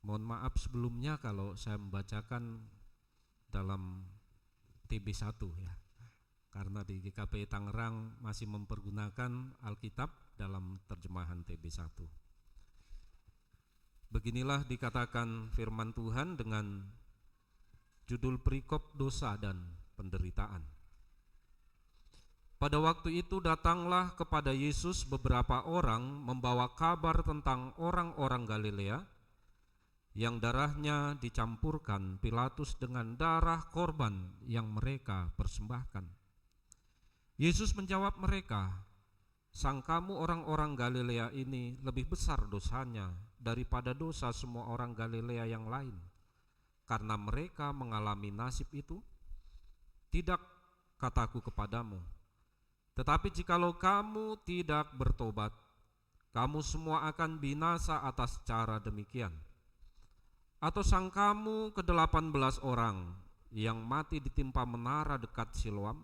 Mohon maaf sebelumnya kalau saya membacakan dalam TB1 ya, karena di GKP Tangerang masih mempergunakan Alkitab dalam terjemahan TB1. Beginilah dikatakan firman Tuhan dengan judul perikop dosa dan penderitaan. Pada waktu itu datanglah kepada Yesus beberapa orang membawa kabar tentang orang-orang Galilea yang darahnya dicampurkan Pilatus dengan darah korban yang mereka persembahkan. Yesus menjawab mereka, "Sangkamu orang-orang Galilea ini lebih besar dosanya daripada dosa semua orang Galilea yang lain, karena mereka mengalami nasib itu? Tidak, kataku kepadamu, tetapi jikalau kamu tidak bertobat, kamu semua akan binasa atas cara demikian. Atau sangkamu ke-18 orang yang mati ditimpa menara dekat Siloam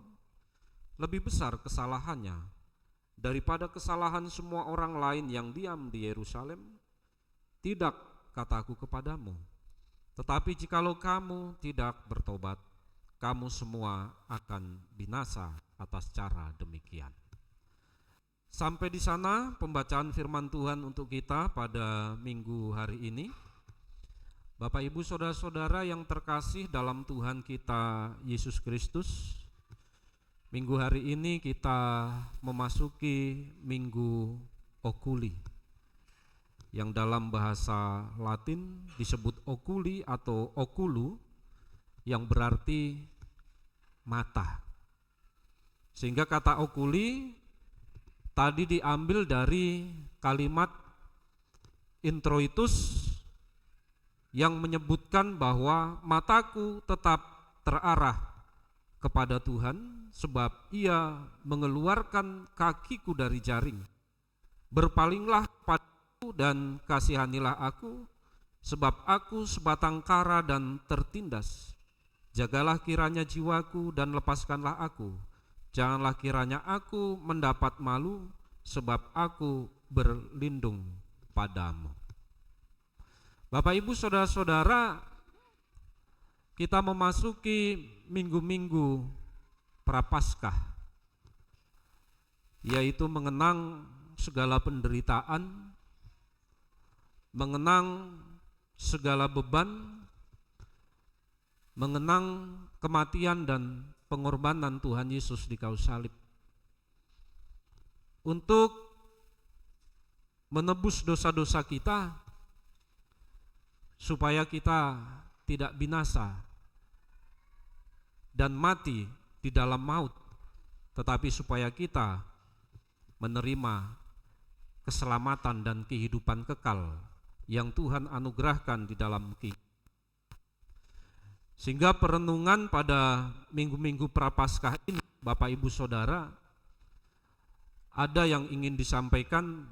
lebih besar kesalahannya daripada kesalahan semua orang lain yang diam di Yerusalem? Tidak, kataku kepadamu, tetapi jikalau kamu tidak bertobat, kamu semua akan binasa atas cara demikian." Sampai di sana pembacaan firman Tuhan untuk kita pada minggu hari ini. Bapak Ibu saudara-saudara yang terkasih dalam Tuhan kita Yesus Kristus, minggu hari ini kita memasuki Minggu Oculi, yang dalam bahasa Latin disebut oculi atau oculu, yang berarti mata. Sehingga kata oculi tadi diambil dari kalimat introitus yang menyebutkan bahwa mataku tetap terarah kepada Tuhan sebab Ia mengeluarkan kakiku dari jaring. Berpalinglah padaku dan kasihanilah aku, sebab aku sebatang kara dan tertindas. Jagalah kiranya jiwaku dan lepaskanlah aku. Janganlah kiranya aku mendapat malu, sebab aku berlindung padamu. Bapak Ibu saudara-saudara, kita memasuki minggu-minggu Prapaskah, yaitu mengenang segala penderitaan, mengenang segala beban, mengenang kematian dan pengorbanan Tuhan Yesus di kayu salib untuk menebus dosa-dosa kita, supaya kita tidak binasa dan mati di dalam maut, tetapi supaya kita menerima keselamatan dan kehidupan kekal yang Tuhan anugerahkan di dalam kehidupan. Sehingga perenungan pada minggu-minggu Prapaskah ini, Bapak Ibu Saudara, ada yang ingin disampaikan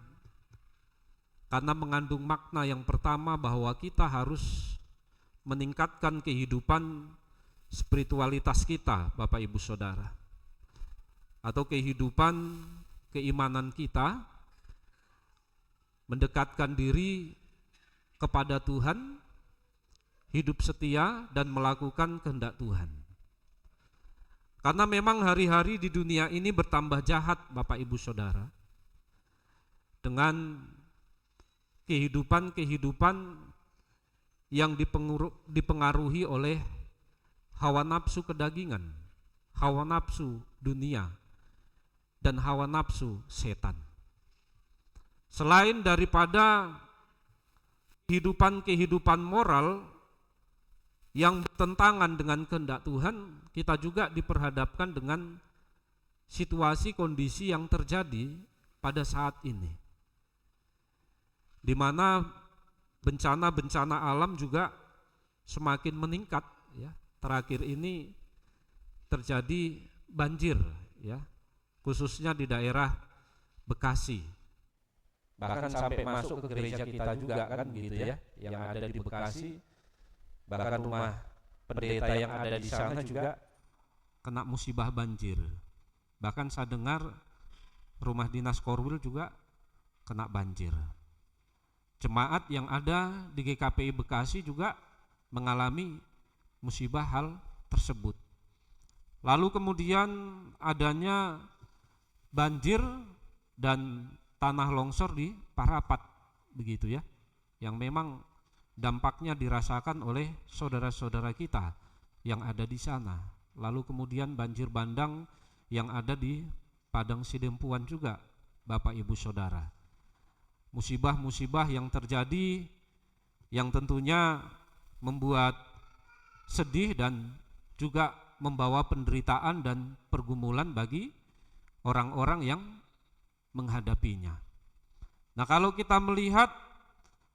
karena mengandung makna yang pertama, bahwa kita harus meningkatkan kehidupan spiritualitas kita, Bapak Ibu Saudara, atau kehidupan keimanan kita, mendekatkan diri kepada Tuhan, hidup setia dan melakukan kehendak Tuhan. Karena memang hari-hari di dunia ini bertambah jahat, Bapak Ibu Saudara, dengan kehidupan-kehidupan yang dipengaruhi oleh hawa nafsu kedagingan, hawa nafsu dunia, dan hawa nafsu setan. Selain daripada kehidupan moral yang bertentangan dengan kehendak Tuhan, kita juga diperhadapkan dengan situasi kondisi yang terjadi pada saat ini, di mana bencana-bencana alam juga semakin meningkat ya. Terakhir ini terjadi banjir ya, khususnya di daerah Bekasi. Bahkan sampai masuk ke gereja kita juga kan gitu ya, yang ada di Bekasi. Bahkan rumah pendeta yang ada di sana juga kena musibah banjir. Bahkan saya dengar rumah dinas Korwil juga kena banjir. Jemaat yang ada di GKPI Bekasi juga mengalami musibah hal tersebut. Lalu kemudian adanya banjir dan tanah longsor di Parapat, begitu ya, yang memang dampaknya dirasakan oleh saudara-saudara kita yang ada di sana. Lalu kemudian banjir bandang yang ada di Padang Sidempuan juga, Bapak Ibu Saudara. Musibah-musibah yang terjadi yang tentunya membuat sedih dan juga membawa penderitaan dan pergumulan bagi orang-orang yang menghadapinya. Nah, kalau kita melihat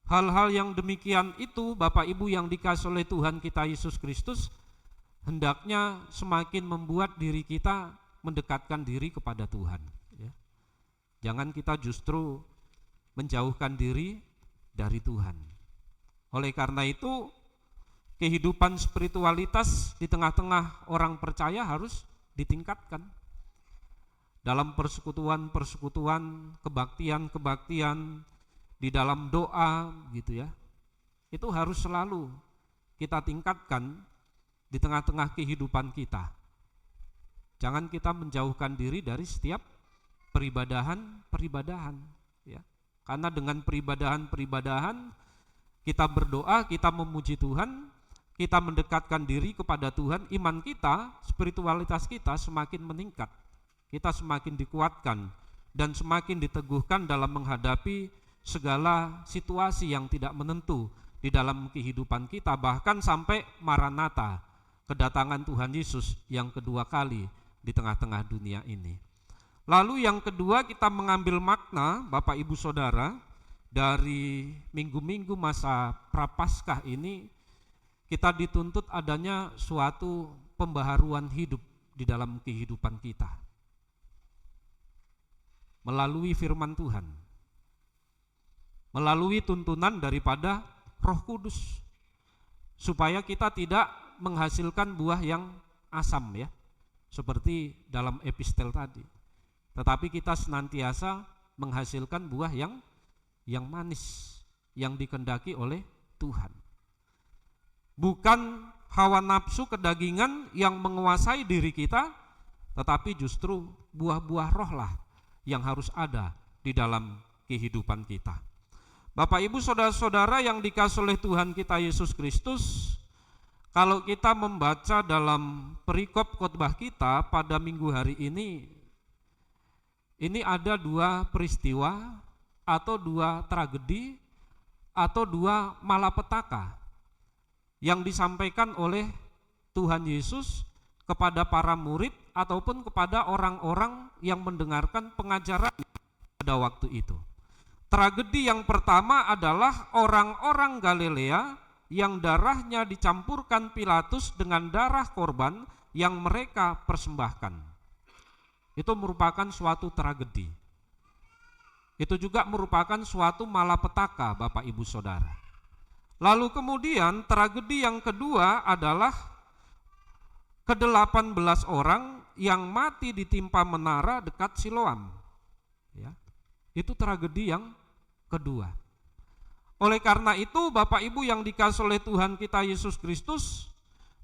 hal-hal yang demikian itu, Bapak Ibu yang dikasihi oleh Tuhan kita Yesus Kristus, hendaknya semakin membuat diri kita mendekatkan diri kepada Tuhan, ya. Jangan kita justru menjauhkan diri dari Tuhan. Oleh karena itu, kehidupan spiritualitas di tengah-tengah orang percaya harus ditingkatkan. Dalam persekutuan-persekutuan, kebaktian-kebaktian, di dalam doa gitu ya. Itu harus selalu kita tingkatkan di tengah-tengah kehidupan kita. Jangan kita menjauhkan diri dari setiap peribadahan, ya. Karena dengan peribadahan kita berdoa, kita memuji Tuhan, kita mendekatkan diri kepada Tuhan, iman kita, spiritualitas kita semakin meningkat. Kita semakin dikuatkan dan semakin diteguhkan dalam menghadapi segala situasi yang tidak menentu di dalam kehidupan kita, bahkan sampai Maranatha, kedatangan Tuhan Yesus yang kedua kali di tengah-tengah dunia ini. Lalu yang kedua, kita mengambil makna, Bapak Ibu Saudara, dari minggu-minggu masa Prapaskah ini, kita dituntut adanya suatu pembaharuan hidup di dalam kehidupan kita melalui firman Tuhan, melalui tuntunan daripada Roh Kudus, supaya kita tidak menghasilkan buah yang asam, ya, seperti dalam epistel tadi, tetapi kita senantiasa menghasilkan buah yang manis, yang dikehendaki oleh Tuhan. Bukan hawa nafsu kedagingan yang menguasai diri kita, tetapi justru buah-buah roh lah yang harus ada di dalam kehidupan kita. Bapak Ibu Saudara-saudara yang dikasihi oleh Tuhan kita Yesus Kristus, kalau kita membaca dalam perikop khotbah kita pada minggu hari ini ada dua peristiwa atau dua tragedi atau dua malapetaka yang disampaikan oleh Tuhan Yesus kepada para murid ataupun kepada orang-orang yang mendengarkan pengajaran pada waktu itu. Tragedi yang pertama adalah orang-orang Galilea yang darahnya dicampurkan Pilatus dengan darah korban yang mereka persembahkan. Itu merupakan suatu tragedi. Itu juga merupakan suatu malapetaka, Bapak Ibu Saudara. Lalu kemudian tragedi yang kedua adalah ke-18 orang yang mati ditimpa menara dekat Siloam. Ya, itu tragedi yang kedua. Oleh karena itu, Bapak Ibu yang dikasihi oleh Tuhan kita Yesus Kristus,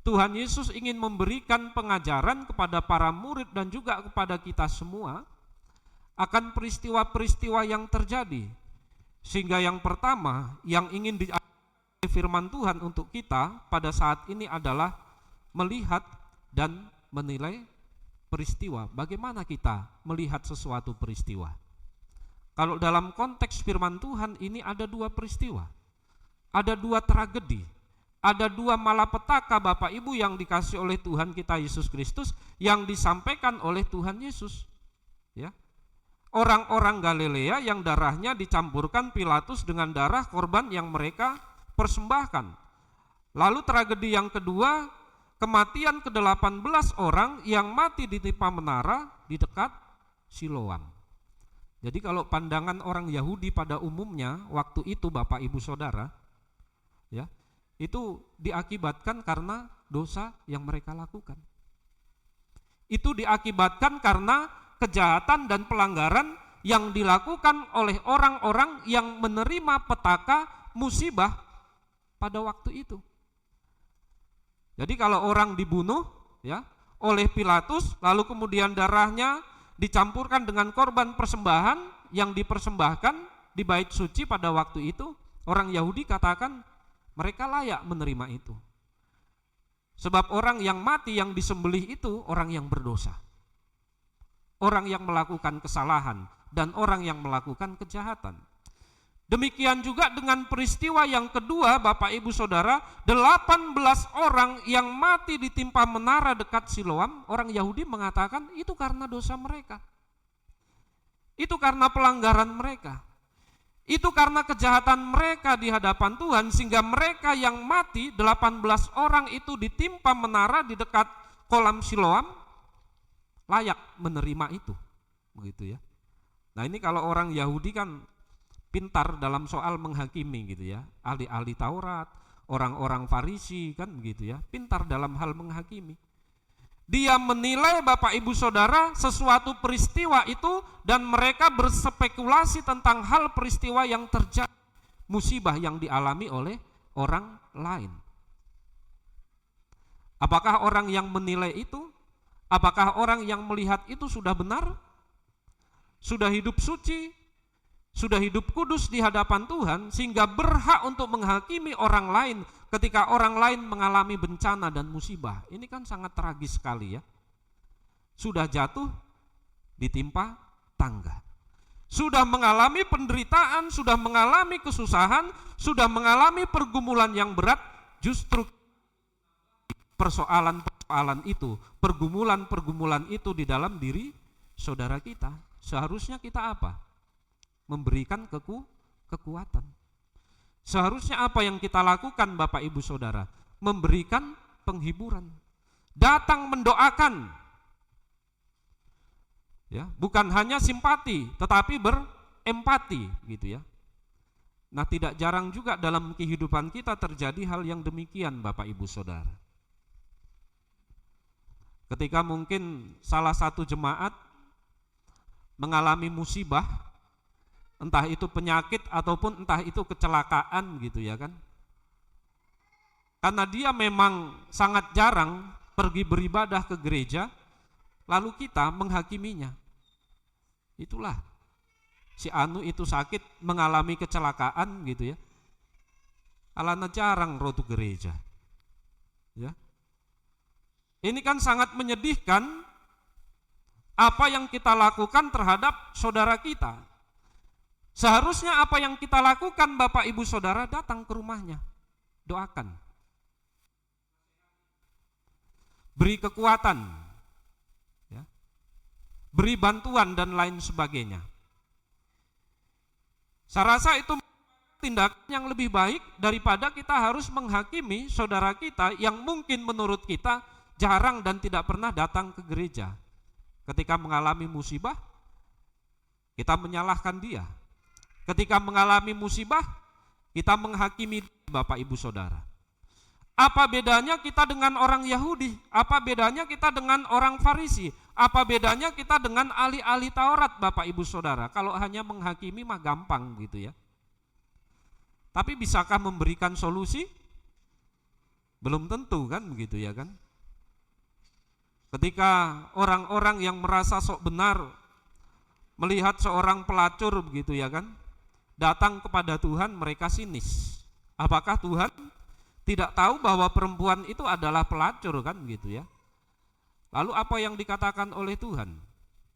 Tuhan Yesus ingin memberikan pengajaran kepada para murid dan juga kepada kita semua akan peristiwa-peristiwa yang terjadi. Sehingga yang pertama yang ingin firman Tuhan untuk kita pada saat ini adalah melihat dan menilai peristiwa. Bagaimana kita melihat sesuatu peristiwa? Kalau dalam konteks firman Tuhan ini ada dua peristiwa, ada dua tragedi, ada dua malapetaka Bapak Ibu yang dikasihi oleh Tuhan kita Yesus Kristus yang disampaikan oleh Tuhan Yesus. Ya, orang-orang Galilea yang darahnya dicampurkan Pilatus dengan darah korban yang mereka persembahkan. Lalu tragedi yang kedua, kematian ke-18 orang yang mati ditimpa menara di dekat Siloam. Jadi kalau pandangan orang Yahudi pada umumnya waktu itu Bapak Ibu Saudara, ya, itu diakibatkan karena dosa yang mereka lakukan. Itu diakibatkan karena kejahatan dan pelanggaran yang dilakukan oleh orang-orang yang menerima petaka musibah pada waktu itu. Jadi kalau orang dibunuh ya oleh Pilatus, lalu kemudian darahnya dicampurkan dengan korban persembahan yang dipersembahkan di bait suci pada waktu itu, orang Yahudi katakan mereka layak menerima itu. Sebab orang yang mati yang disembelih itu orang yang berdosa, orang yang melakukan kesalahan, dan orang yang melakukan kejahatan. Demikian juga dengan peristiwa yang kedua, Bapak Ibu Saudara, 18 orang yang mati ditimpa menara dekat Siloam, orang Yahudi mengatakan itu karena dosa mereka. Itu karena pelanggaran mereka. Itu karena kejahatan mereka di hadapan Tuhan, sehingga mereka yang mati, 18 orang itu ditimpa menara di dekat kolam Siloam, layak menerima itu. Begitu ya. Nah ini kalau orang Yahudi kan pintar dalam soal menghakimi gitu ya, ahli-ahli Taurat, orang-orang Farisi kan begitu ya, pintar dalam hal menghakimi. Dia menilai Bapak Ibu Saudara sesuatu peristiwa itu dan mereka berspekulasi tentang hal peristiwa yang terjadi, musibah yang dialami oleh orang lain. Apakah orang yang menilai itu, apakah orang yang melihat itu sudah benar? Sudah hidup suci, sudah hidup kudus di hadapan Tuhan, sehingga berhak untuk menghakimi orang lain ketika orang lain mengalami bencana dan musibah. Ini kan sangat tragis sekali ya. Sudah jatuh, ditimpa tangga. Sudah mengalami penderitaan, sudah mengalami kesusahan, sudah mengalami pergumulan yang berat, justru persoalan-persoalan itu, pergumulan-pergumulan itu di dalam diri saudara kita. Seharusnya kita apa? Memberikan kekuatan. Seharusnya apa yang kita lakukan Bapak Ibu Saudara? Memberikan penghiburan. Datang mendoakan. Ya, bukan hanya simpati, tetapi berempati gitu ya. Nah, tidak jarang juga dalam kehidupan kita terjadi hal yang demikian Bapak Ibu Saudara. Ketika mungkin salah satu jemaat mengalami musibah, entah itu penyakit ataupun entah itu kecelakaan gitu ya kan. Karena dia memang sangat jarang pergi beribadah ke gereja, lalu kita menghakiminya. Itulah, si Anu itu sakit mengalami kecelakaan gitu ya. Alana jarang rotu gereja. Ya. Ini kan sangat menyedihkan apa yang kita lakukan terhadap saudara kita. Seharusnya apa yang kita lakukan Bapak Ibu Saudara, datang ke rumahnya, doakan, beri kekuatan, ya, beri bantuan dan lain sebagainya. Saya rasa itu tindakan yang lebih baik daripada kita harus menghakimi saudara kita yang mungkin menurut kita jarang dan tidak pernah datang ke gereja. Ketika mengalami musibah, kita menyalahkan dia. Ketika mengalami musibah, kita menghakimi Bapak Ibu Saudara. Apa bedanya kita dengan orang Yahudi? Apa bedanya kita dengan orang Farisi? Apa bedanya kita dengan ahli-ahli Taurat Bapak Ibu Saudara? Kalau hanya menghakimi mah gampang gitu ya. Tapi bisakah memberikan solusi? Belum tentu kan begitu ya kan? Ketika orang-orang yang merasa sok benar melihat seorang pelacur begitu ya kan, datang kepada Tuhan, mereka sinis. Apakah Tuhan tidak tahu bahwa perempuan itu adalah pelacur kan gitu ya? Lalu apa yang dikatakan oleh Tuhan?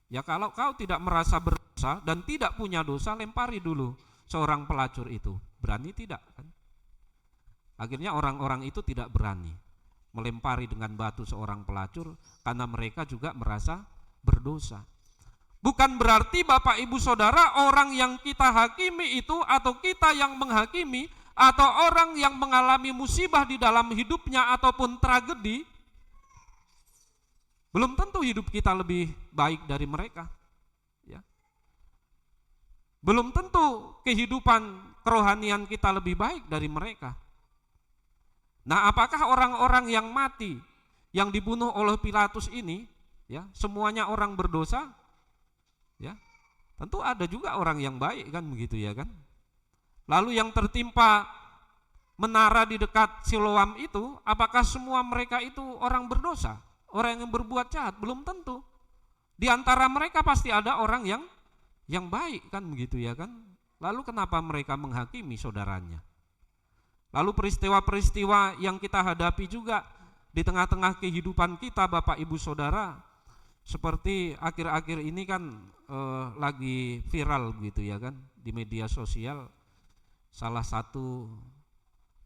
Ya kalau kau tidak merasa berdosa dan tidak punya dosa, lempari dulu seorang pelacur itu. Berani tidak kan? Akhirnya orang-orang itu tidak berani melempari dengan batu seorang pelacur karena mereka juga merasa berdosa. Bukan berarti Bapak Ibu Saudara orang yang kita hakimi itu atau kita yang menghakimi atau orang yang mengalami musibah di dalam hidupnya ataupun tragedi, belum tentu hidup kita lebih baik dari mereka. Ya. Belum tentu kehidupan kerohanian kita lebih baik dari mereka. Nah, apakah orang-orang yang mati, yang dibunuh oleh Pilatus ini, ya, semuanya orang berdosa? Ya. Tentu ada juga orang yang baik kan begitu ya kan. Lalu yang tertimpa menara di dekat Siloam itu, apakah semua mereka itu orang berdosa? Orang yang berbuat jahat? Belum tentu. Di antara mereka pasti ada orang yang baik kan begitu ya kan. Lalu kenapa mereka menghakimi saudaranya? Lalu peristiwa-peristiwa yang kita hadapi juga di tengah-tengah kehidupan kita Bapak Ibu Saudara, seperti akhir-akhir ini kan lagi viral gitu ya kan di media sosial, salah satu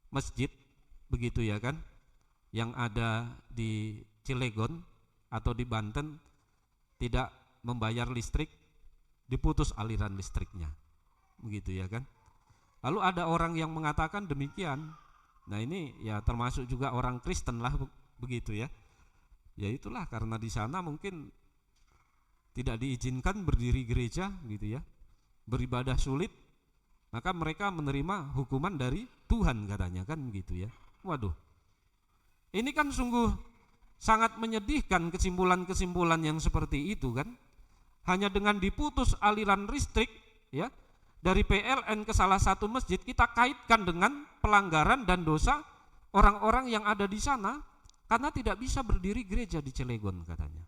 masjid begitu ya kan yang ada di Cilegon atau di Banten tidak membayar listrik, diputus aliran listriknya begitu ya kan. Lalu ada orang yang mengatakan demikian. Nah ini ya termasuk juga orang Kristen lah begitu ya. Ya itulah karena di sana mungkin tidak diizinkan berdiri gereja gitu ya, beribadah sulit, maka mereka menerima hukuman dari Tuhan katanya kan gitu ya. Waduh, ini kan sungguh sangat menyedihkan kesimpulan-kesimpulan yang seperti itu kan. Hanya dengan diputus aliran listrik ya dari PLN ke salah satu masjid, kita kaitkan dengan pelanggaran dan dosa orang-orang yang ada di sana karena tidak bisa berdiri gereja di Cilegon katanya.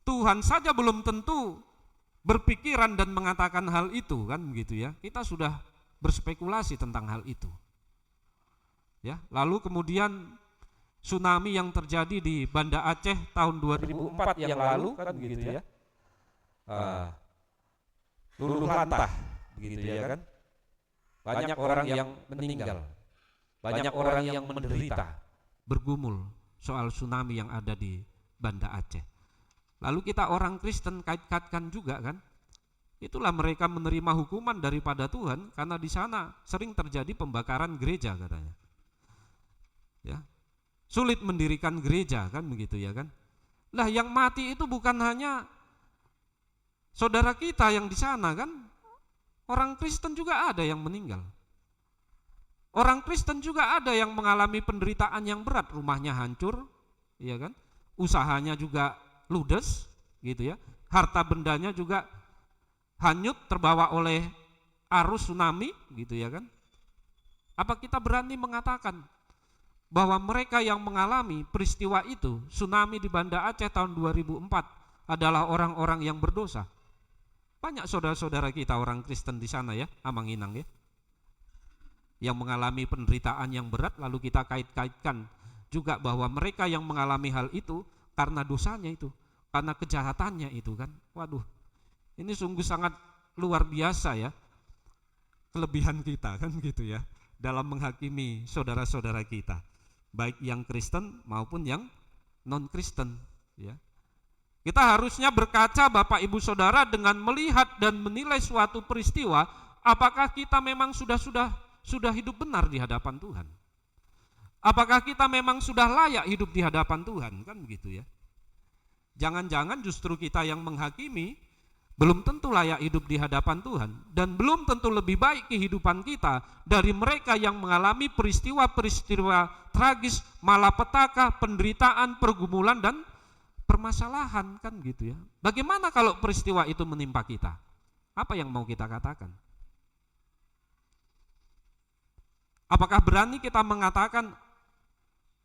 Tuhan saja belum tentu berpikiran dan mengatakan hal itu kan begitu ya. Kita sudah berspekulasi tentang hal itu. Ya, lalu kemudian tsunami yang terjadi di Banda Aceh tahun 2004 yang lalu kan begitu ya. Luluh lantah begitu ya kan. Banyak orang yang meninggal. Banyak orang yang menderita. Bergumul soal tsunami yang ada di Banda Aceh. Lalu kita orang Kristen kait-kaitkan juga kan, itulah mereka menerima hukuman daripada Tuhan karena di sana sering terjadi pembakaran gereja katanya. Ya, sulit mendirikan gereja kan begitu ya kan. Lah yang mati itu bukan hanya saudara kita yang di sana kan, orang Kristen juga ada yang meninggal. Orang Kristen juga ada yang mengalami penderitaan yang berat, rumahnya hancur, ya kan, usahanya juga ludes gitu ya, harta bendanya juga hanyut terbawa oleh arus tsunami gitu ya kan. Apa kita berani mengatakan bahwa mereka yang mengalami peristiwa itu, tsunami di Banda Aceh tahun 2004 adalah orang-orang yang berdosa? Banyak saudara-saudara kita orang Kristen di sana ya, Amanginang ya, yang mengalami penderitaan yang berat, lalu kita kait-kaitkan juga bahwa mereka yang mengalami hal itu karena dosanya itu, karena kejahatannya itu kan. Waduh, ini sungguh sangat luar biasa ya kelebihan kita kan gitu ya dalam menghakimi saudara-saudara kita, baik yang Kristen maupun yang non-Kristen ya. Kita harusnya berkaca Bapak Ibu Saudara dengan melihat dan menilai suatu peristiwa, apakah kita memang sudah hidup benar di hadapan Tuhan. Apakah kita memang sudah layak hidup di hadapan Tuhan, kan begitu ya. Jangan-jangan justru kita yang menghakimi belum tentu layak hidup di hadapan Tuhan, dan belum tentu lebih baik kehidupan kita dari mereka yang mengalami peristiwa-peristiwa tragis, malapetaka, penderitaan, pergumulan dan permasalahan kan gitu ya. Bagaimana kalau peristiwa itu menimpa kita? Apa yang mau kita katakan? Apakah berani kita mengatakan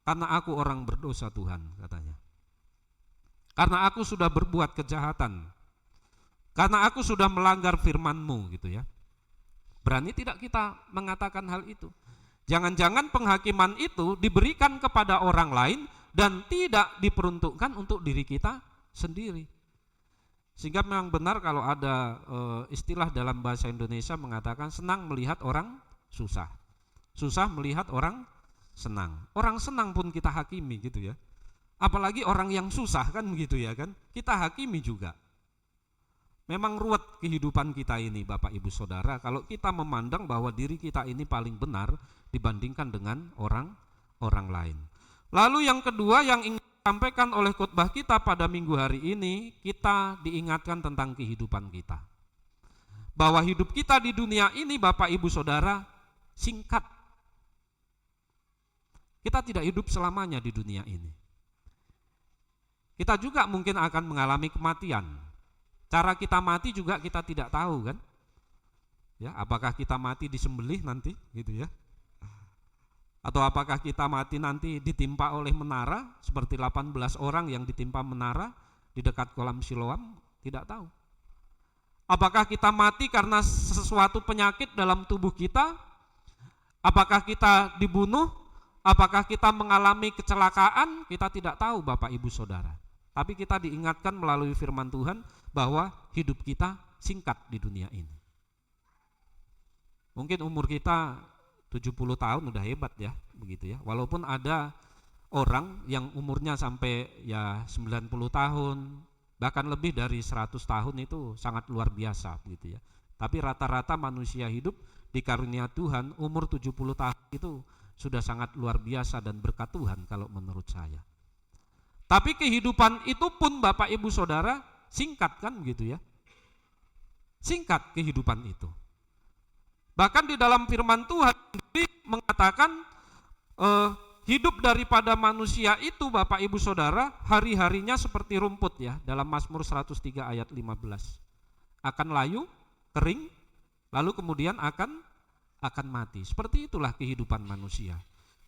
karena aku orang berdosa Tuhan katanya, karena aku sudah berbuat kejahatan, karena aku sudah melanggar firman-Mu gitu ya. Berani tidak kita mengatakan hal itu? Jangan-jangan penghakiman itu diberikan kepada orang lain dan tidak diperuntukkan untuk diri kita sendiri. Sehingga memang benar kalau ada istilah dalam bahasa Indonesia mengatakan senang melihat orang susah, susah melihat orang senang. Orang senang pun kita hakimi gitu ya. Apalagi orang yang susah kan begitu ya kan, kita hakimi juga. Memang ruwet kehidupan kita ini Bapak Ibu Saudara kalau kita memandang bahwa diri kita ini paling benar dibandingkan dengan orang lain. Lalu yang kedua yang ingin disampaikan oleh khotbah kita pada minggu hari ini, kita diingatkan tentang kehidupan kita. Bahwa hidup kita di dunia ini Bapak Ibu Saudara singkat. Kita tidak hidup selamanya di dunia ini. Kita juga mungkin akan mengalami kematian. Cara kita mati juga kita tidak tahu kan? Ya, apakah kita mati disembelih nanti gitu ya? Atau apakah kita mati nanti ditimpa oleh menara seperti 18 orang yang ditimpa menara di dekat kolam Siloam? Tidak tahu. Apakah kita mati karena sesuatu penyakit dalam tubuh kita? Apakah kita dibunuh? Apakah kita mengalami kecelakaan? Kita tidak tahu Bapak Ibu Saudara. Tapi kita diingatkan melalui firman Tuhan bahwa hidup kita singkat di dunia ini. Mungkin umur kita 70 tahun udah hebat ya, begitu ya. Walaupun ada orang yang umurnya sampai ya 90 tahun, bahkan lebih dari 100 tahun itu sangat luar biasa begitu ya. Tapi rata-rata manusia hidup di karunia Tuhan umur 70 tahun itu sudah sangat luar biasa dan berkat Tuhan kalau menurut saya. Tapi kehidupan itu pun Bapak Ibu Saudara singkat kan gitu ya. Singkat kehidupan itu. Bahkan di dalam firman Tuhan mengatakan hidup daripada manusia itu Bapak Ibu Saudara hari-harinya seperti rumput ya, dalam Mazmur 103 ayat 15. Akan layu, kering, lalu kemudian akan mati. Seperti itulah kehidupan manusia.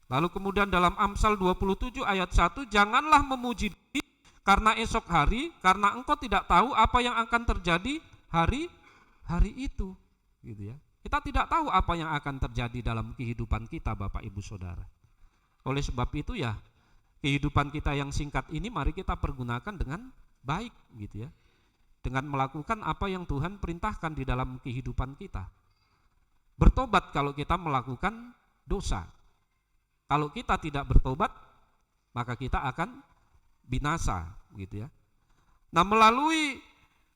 Lalu kemudian dalam Amsal 27 ayat 1, janganlah memuji diri karena esok hari, karena engkau tidak tahu apa yang akan terjadi hari itu. Gitu ya. Kita tidak tahu apa yang akan terjadi dalam kehidupan kita Bapak Ibu Saudara. Oleh sebab itu ya, kehidupan kita yang singkat ini mari kita pergunakan dengan baik gitu ya. Dengan melakukan apa yang Tuhan perintahkan di dalam kehidupan kita. Bertobat kalau kita melakukan dosa. Kalau kita tidak bertobat, maka kita akan binasa gitu ya. Nah, melalui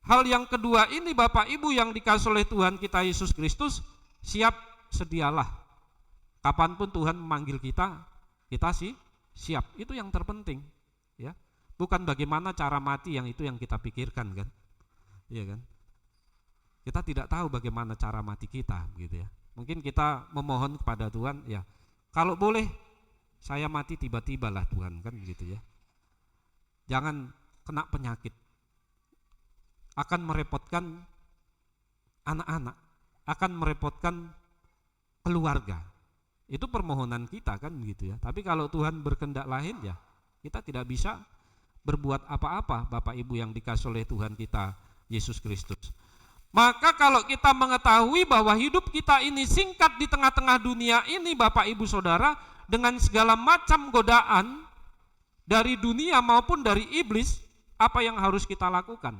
hal yang kedua ini Bapak Ibu yang dikasih oleh Tuhan kita Yesus Kristus, siap sedialah. Kapanpun Tuhan memanggil kita sih siap. Itu yang terpenting ya. Bukan bagaimana cara mati yang itu yang kita pikirkan kan. Iya kan? Kita tidak tahu bagaimana cara mati kita gitu ya. Mungkin kita memohon kepada Tuhan ya, kalau boleh saya mati tiba-tiba lah Tuhan kan gitu ya. Jangan kena penyakit. Akan merepotkan anak-anak, akan merepotkan keluarga. Itu permohonan kita kan gitu ya. Tapi kalau Tuhan berkehendak lain ya, kita tidak bisa berbuat apa-apa Bapak Ibu yang dikasih oleh Tuhan kita Yesus Kristus. Maka kalau kita mengetahui bahwa hidup kita ini singkat di tengah-tengah dunia ini Bapak Ibu Saudara, dengan segala macam godaan dari dunia maupun dari iblis, apa yang harus kita lakukan?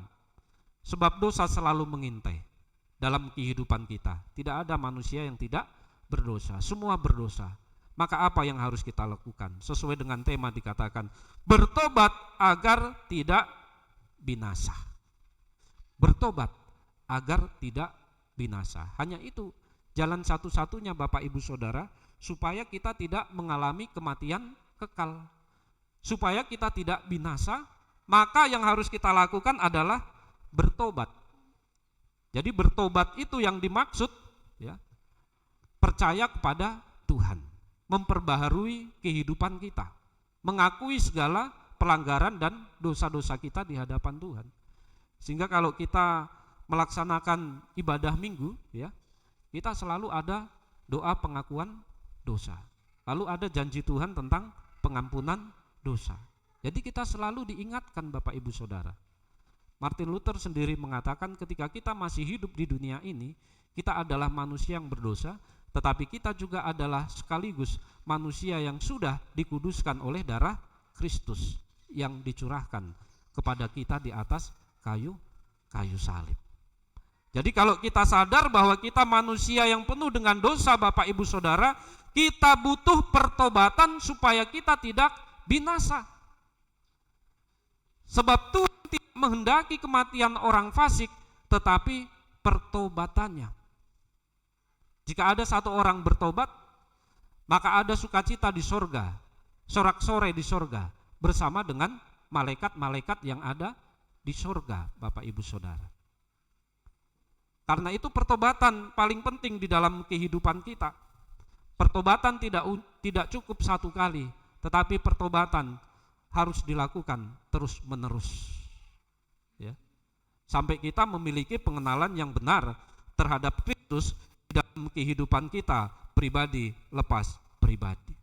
Sebab dosa selalu mengintai dalam kehidupan kita. Tidak ada manusia yang tidak berdosa, semua berdosa. Maka apa yang harus kita lakukan? Sesuai dengan tema dikatakan, bertobat agar tidak binasa. Bertobat agar tidak binasa. Hanya itu jalan satu-satunya Bapak Ibu Saudara, supaya kita tidak mengalami kematian kekal. Supaya kita tidak binasa, maka yang harus kita lakukan adalah bertobat. Jadi bertobat itu yang dimaksud ya, percaya kepada Tuhan, memperbaharui kehidupan kita, mengakui segala pelanggaran dan dosa-dosa kita di hadapan Tuhan. Sehingga kalau kita melaksanakan ibadah minggu ya, kita selalu ada doa pengakuan dosa. Lalu ada janji Tuhan tentang pengampunan dosa. Jadi kita selalu diingatkan Bapak Ibu Saudara. Martin Luther sendiri mengatakan ketika kita masih hidup di dunia ini, kita adalah manusia yang berdosa, tetapi kita juga adalah sekaligus manusia yang sudah dikuduskan oleh darah Kristus yang dicurahkan kepada kita di atas kayu salib. Jadi kalau kita sadar bahwa kita manusia yang penuh dengan dosa Bapak Ibu Saudara, kita butuh pertobatan supaya kita tidak binasa. Sebab Tuhan tidak menghendaki kematian orang fasik, tetapi pertobatannya. Jika ada satu orang bertobat, maka ada sukacita di sorga, sorak-sorai di sorga, bersama dengan malaikat-malaikat yang ada di sorga, Bapak Ibu Saudara. Karena itu pertobatan paling penting di dalam kehidupan kita. Pertobatan tidak cukup satu kali, tetapi pertobatan harus dilakukan terus-menerus. Ya. sampai kita memiliki pengenalan yang benar terhadap Kristus dalam kehidupan kita pribadi lepas pribadi.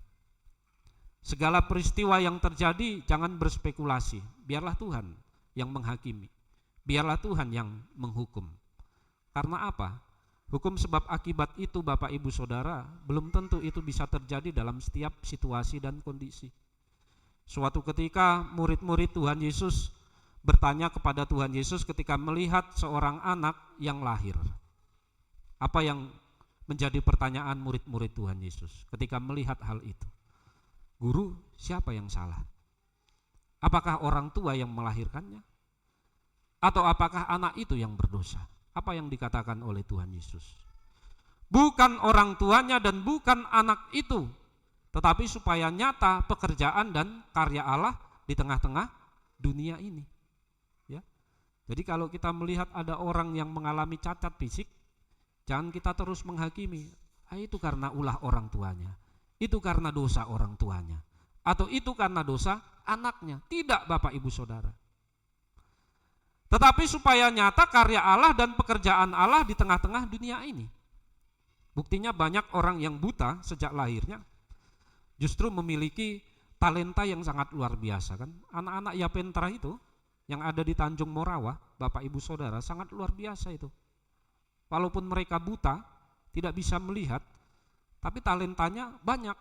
Segala peristiwa yang terjadi jangan berspekulasi, biarlah Tuhan yang menghakimi, biarlah Tuhan yang menghukum. Karena apa? Hukum sebab akibat itu Bapak Ibu Saudara belum tentu itu bisa terjadi dalam setiap situasi dan kondisi. Suatu ketika murid-murid Tuhan Yesus bertanya kepada Tuhan Yesus ketika melihat seorang anak yang lahir. Apa yang menjadi pertanyaan murid-murid Tuhan Yesus ketika melihat hal itu? Guru, siapa yang salah? Apakah orang tua yang melahirkannya? Atau apakah anak itu yang berdosa? Apa yang dikatakan oleh Tuhan Yesus? Bukan orang tuanya dan bukan anak itu, tetapi supaya nyata pekerjaan dan karya Allah di tengah-tengah dunia ini. Ya. Jadi kalau kita melihat ada orang yang mengalami cacat fisik, jangan kita terus menghakimi, itu karena ulah orang tuanya, itu karena dosa orang tuanya, atau itu karena dosa anaknya. Tidak, Bapak Ibu Saudara. Tetapi supaya nyata karya Allah dan pekerjaan Allah di tengah-tengah dunia ini. Buktinya banyak orang yang buta sejak lahirnya justru memiliki talenta yang sangat luar biasa kan. Anak-anak Yapentra itu yang ada di Tanjung Morawa, Bapak Ibu Saudara, sangat luar biasa itu. Walaupun mereka buta, tidak bisa melihat, tapi talentanya banyak.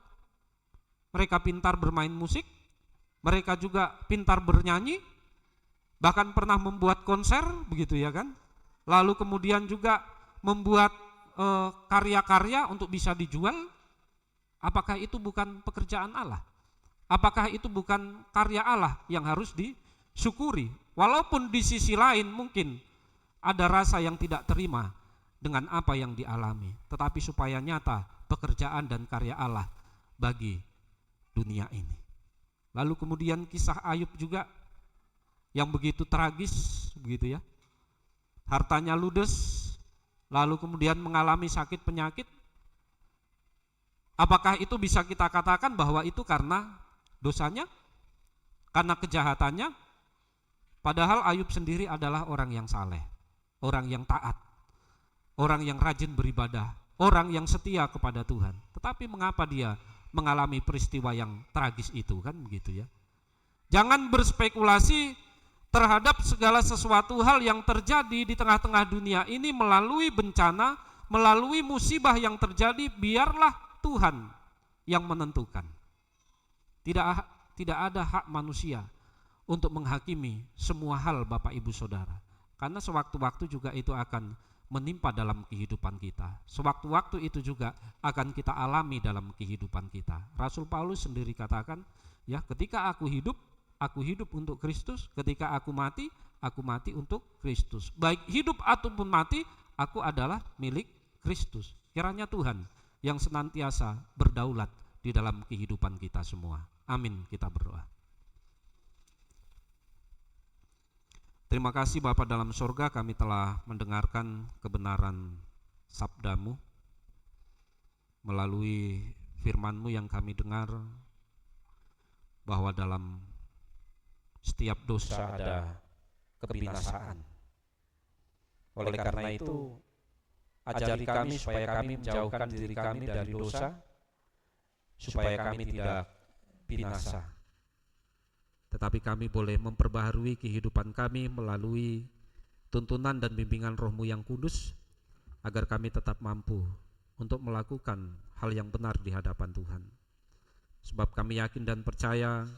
Mereka pintar bermain musik, mereka juga pintar bernyanyi, bahkan pernah membuat konser, begitu ya kan. Lalu kemudian juga membuat karya-karya untuk bisa dijual. Apakah itu bukan pekerjaan Allah? Apakah itu bukan karya Allah yang harus disyukuri? Walaupun di sisi lain mungkin ada rasa yang tidak terima dengan apa yang dialami, tetapi supaya nyata pekerjaan dan karya Allah bagi dunia ini. Lalu kemudian kisah Ayub juga yang begitu tragis, begitu ya. Hartanya ludes, lalu kemudian mengalami sakit penyakit. Apakah itu bisa kita katakan bahwa itu karena dosanya, karena kejahatannya? Padahal Ayub sendiri adalah orang yang saleh, orang yang taat, orang yang rajin beribadah, orang yang setia kepada Tuhan. Tetapi mengapa dia mengalami peristiwa yang tragis itu, kan begitu ya. Jangan berspekulasi terhadap segala sesuatu hal yang terjadi di tengah-tengah dunia ini melalui bencana, melalui musibah yang terjadi. Biarlah Tuhan yang menentukan. Tidak ada hak manusia untuk menghakimi semua hal, Bapak Ibu Saudara. Karena sewaktu-waktu juga itu akan menimpa dalam kehidupan kita. Sewaktu-waktu itu juga akan kita alami dalam kehidupan kita. Rasul Paulus sendiri katakan, ya, ketika aku hidup untuk Kristus, ketika aku mati untuk Kristus. Baik hidup ataupun mati, aku adalah milik Kristus. Kiranya Tuhan yang senantiasa berdaulat di dalam kehidupan kita semua. Amin, kita berdoa. Terima kasih Bapa dalam sorga, kami telah mendengarkan kebenaran sabda-Mu melalui firman-Mu yang kami dengar, bahwa dalam setiap dosa ada kebinasaan. Oleh karena itu, ajari kami supaya kami menjauhkan diri kami dari dosa, supaya kami tidak binasa. Tetapi kami boleh memperbaharui kehidupan kami melalui tuntunan dan bimbingan Roh-Mu yang kudus, agar kami tetap mampu untuk melakukan hal yang benar di hadapan Tuhan. Sebab kami yakin dan percaya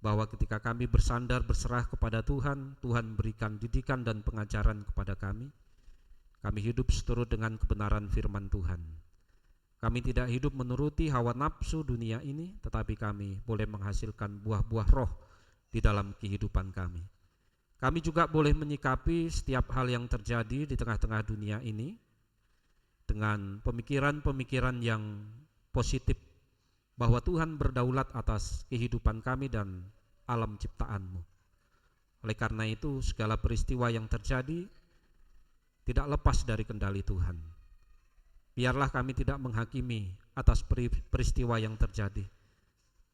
bahwa ketika kami bersandar berserah kepada Tuhan, Tuhan berikan didikan dan pengajaran kepada kami. Kami hidup seturut dengan kebenaran firman Tuhan. Kami tidak hidup menuruti hawa nafsu dunia ini, tetapi kami boleh menghasilkan buah-buah roh di dalam kehidupan kami. Kami juga boleh menyikapi setiap hal yang terjadi di tengah-tengah dunia ini dengan pemikiran-pemikiran yang positif, bahwa Tuhan berdaulat atas kehidupan kami dan alam ciptaan-Mu. Oleh karena itu, segala peristiwa yang terjadi tidak lepas dari kendali Tuhan. Biarlah kami tidak menghakimi atas peristiwa yang terjadi,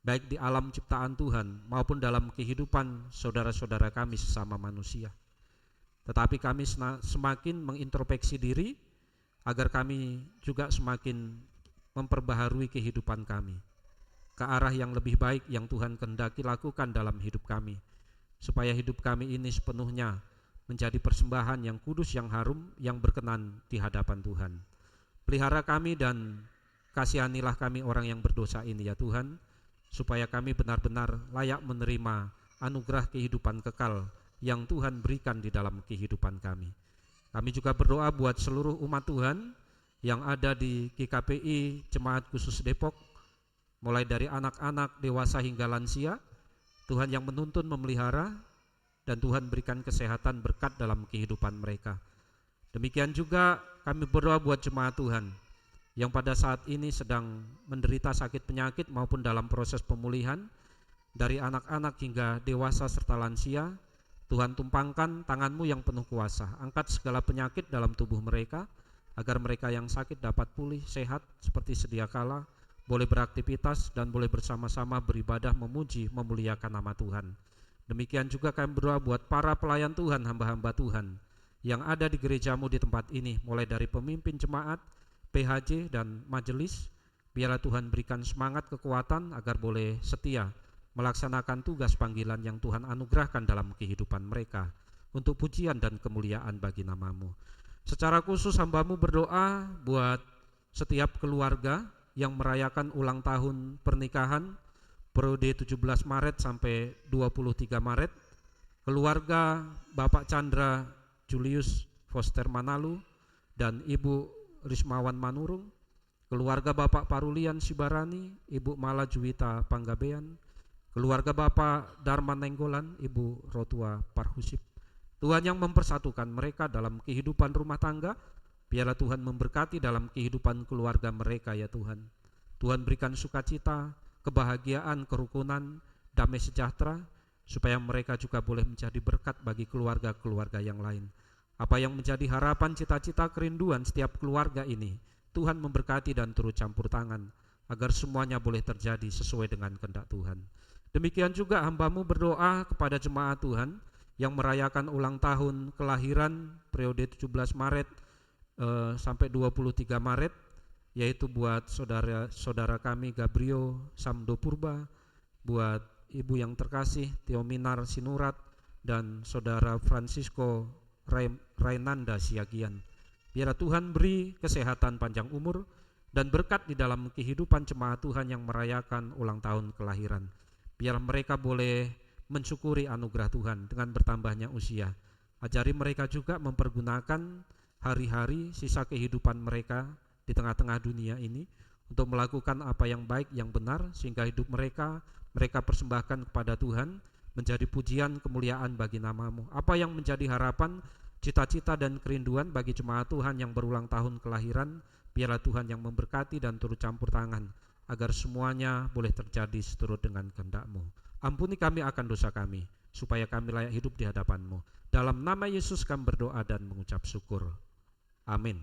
baik di alam ciptaan Tuhan maupun dalam kehidupan saudara-saudara kami sesama manusia. tetapi kami semakin mengintrospeksi diri agar kami juga semakin memperbaharui kehidupan kami ke arah yang lebih baik yang Tuhan kehendaki lakukan dalam hidup kami, supaya hidup kami ini sepenuhnya menjadi persembahan yang kudus, yang harum, yang berkenan di hadapan Tuhan. Pelihara kami dan kasihanilah kami orang yang berdosa ini ya Tuhan, supaya kami benar-benar layak menerima anugerah kehidupan kekal yang Tuhan berikan di dalam kehidupan kami. Kami juga berdoa buat seluruh umat Tuhan yang ada di GKPI Jemaat Khusus Depok, mulai dari anak-anak, dewasa hingga lansia. Tuhan yang menuntun, memelihara, dan Tuhan berikan kesehatan berkat dalam kehidupan mereka. Demikian juga kami berdoa buat jemaat Tuhan yang pada saat ini sedang menderita sakit penyakit maupun dalam proses pemulihan, dari anak-anak hingga dewasa serta lansia. Tuhan tumpangkan tangan-Mu yang penuh kuasa, angkat segala penyakit dalam tubuh mereka, agar mereka yang sakit dapat pulih, sehat seperti sedia kala, boleh beraktivitas dan boleh bersama-sama beribadah, memuji, memuliakan nama Tuhan. Demikian juga kami berdoa buat para pelayan Tuhan, hamba-hamba Tuhan yang ada di gereja-Mu di tempat ini, mulai dari pemimpin jemaat, PHJ dan majelis. Biarlah Tuhan berikan semangat, kekuatan agar boleh setia melaksanakan tugas panggilan yang Tuhan anugerahkan dalam kehidupan mereka untuk pujian dan kemuliaan bagi nama-Mu. Secara khusus hamba-Mu berdoa buat setiap keluarga yang merayakan ulang tahun pernikahan periode 17 Maret sampai 23 Maret, keluarga Bapak Chandra Julius Foster Manalu dan Ibu Rismawan Manurung, keluarga Bapak Parulian Sibarani, Ibu Mala Juwita Panggabean, keluarga Bapak Darman Nenggolan, Ibu Rotua Parhusip. Tuhan yang mempersatukan mereka dalam kehidupan rumah tangga, biarlah Tuhan memberkati dalam kehidupan keluarga mereka ya Tuhan. Tuhan berikan sukacita, kebahagiaan, kerukunan, damai sejahtera, supaya mereka juga boleh menjadi berkat bagi keluarga-keluarga yang lain. Apa yang menjadi harapan, cita-cita, kerinduan setiap keluarga ini, Tuhan memberkati dan turut campur tangan, agar semuanya boleh terjadi sesuai dengan kehendak Tuhan. Demikian juga hamba-Mu berdoa kepada jemaat Tuhan yang merayakan ulang tahun kelahiran periode 17 Maret sampai 23 Maret, yaitu buat saudara kami Gabrio Samdo Purba, buat ibu yang terkasih Teominar Sinurat, dan saudara Francisco Rainanda Siagian. Biarlah Tuhan beri kesehatan, panjang umur, dan berkat di dalam kehidupan jemaat Tuhan yang merayakan ulang tahun kelahiran. Biar mereka boleh mensyukuri anugerah Tuhan dengan bertambahnya usia. Ajari mereka juga mempergunakan hari-hari sisa kehidupan mereka di tengah-tengah dunia ini untuk melakukan apa yang baik, yang benar, sehingga hidup mereka persembahkan kepada Tuhan, menjadi pujian kemuliaan bagi nama-Mu. Apa yang menjadi harapan, cita-cita dan kerinduan bagi jemaat Tuhan yang berulang tahun kelahiran, biarlah Tuhan yang memberkati dan turut campur tangan agar semuanya boleh terjadi seturut dengan kehendak-Mu. Ampuni kami akan dosa kami, supaya kami layak hidup di hadapan-Mu. Dalam nama Yesus kami berdoa dan mengucap syukur. Amin.